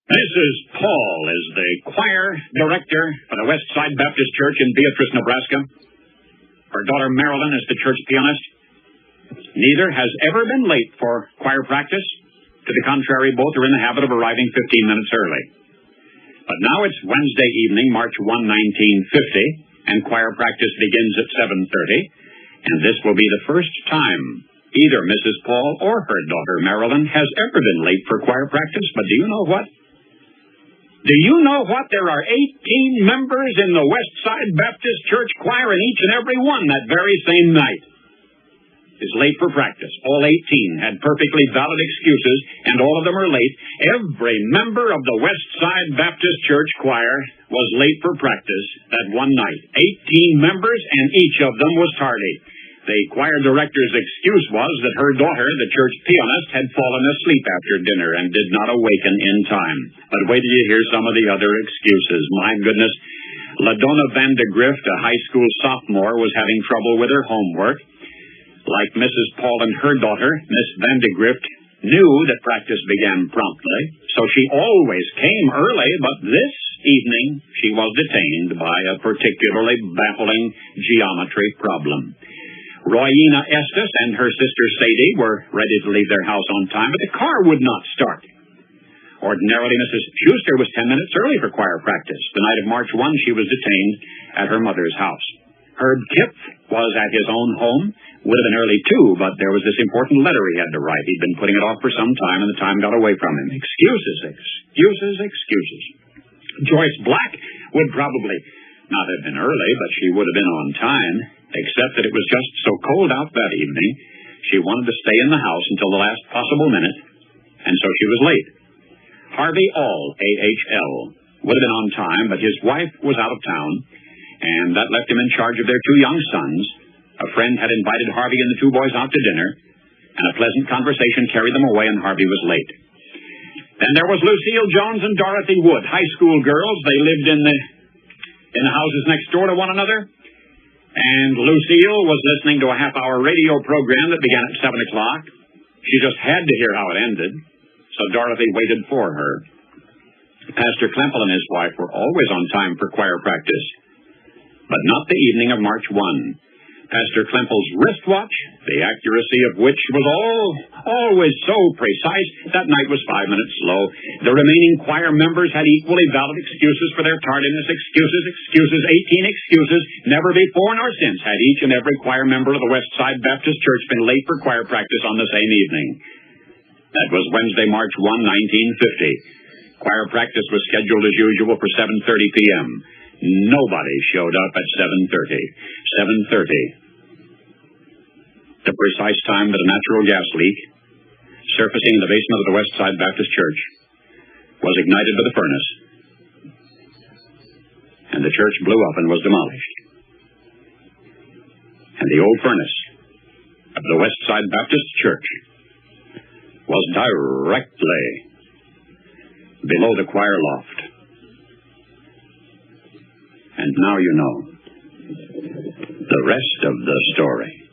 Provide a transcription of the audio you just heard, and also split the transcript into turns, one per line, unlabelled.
Mrs. Paul is the choir director for the West Side Baptist Church in Beatrice, Nebraska. Her daughter Marilyn is the church pianist. Neither has ever been late for choir practice. To the contrary, both are in the habit of arriving 15 minutes early. But now it's Wednesday evening, March 1, 1950, and choir practice begins at 7:30, and this will be the first time either Mrs. Paul or her daughter Marilyn has ever been late for choir practice. But do you know what? Do you know what? There are 18 members in the West Side Baptist Church choir, and each and every one that very same night is late for practice. All 18 had perfectly valid excuses, and all of them are late. Every member of the West Side Baptist Church choir was late for practice that one night. 18 members, and each of them was tardy. The choir director's excuse was that her daughter, the church pianist, had fallen asleep after dinner and did not awaken in time. But wait till you hear some of the other excuses. My goodness. LaDonna Vandegrift, a high school sophomore, was having trouble with her homework. Like Mrs. Paul and her daughter, Miss Vandegrift knew that practice began promptly, so she always came early, but this evening she was detained by a particularly baffling geometry problem. Royina Estes and her sister Sadie were ready to leave their house on time, but the car would not start. Ordinarily, Mrs. Schuster was 10 minutes early for choir practice. The night of March 1, she was detained at her mother's house. Herb Kipf was at his own home. Would have been early, too, but there was this important letter he had to write. He'd been putting it off for some time, and the time got away from him. Excuses. Joyce Black would probably not have been early, but she would have been on time, except that it was just so cold out that evening, she wanted to stay in the house until the last possible minute, and so she was late. Harvey Aurandt, A-H-L, would have been on time, but his wife was out of town, and that left him in charge of their two young sons. A friend had invited Harvey and the two boys out to dinner, and a pleasant conversation carried them away, and Harvey was late. Then there was Lucille Jones and Dorothy Wood, high school girls. They lived in the houses next door to one another, and Lucille was listening to a half-hour radio program that began at 7 o'clock. She just had to hear how it ended, so Dorothy waited for her. Pastor Klemple and his wife were always on time for choir practice, but not the evening of March 1. Pastor Klemple's wristwatch, the accuracy of which was always so precise, that night was 5 minutes slow. The remaining choir members had equally valid excuses for their tardiness. Excuses, 18 excuses. Never before nor since had each and every choir member of the West Side Baptist Church been late for choir practice on the same evening. That was Wednesday, March 1, 1950. Choir practice was scheduled as usual for 7:30 p.m. Nobody showed up at 7:30. 7:30. The precise time that a natural gas leak, surfacing in the basement of the West Side Baptist Church, was ignited by the furnace, and the church blew up and was demolished. And the old furnace of the West Side Baptist Church was directly below the choir loft. And now you know the rest of the story.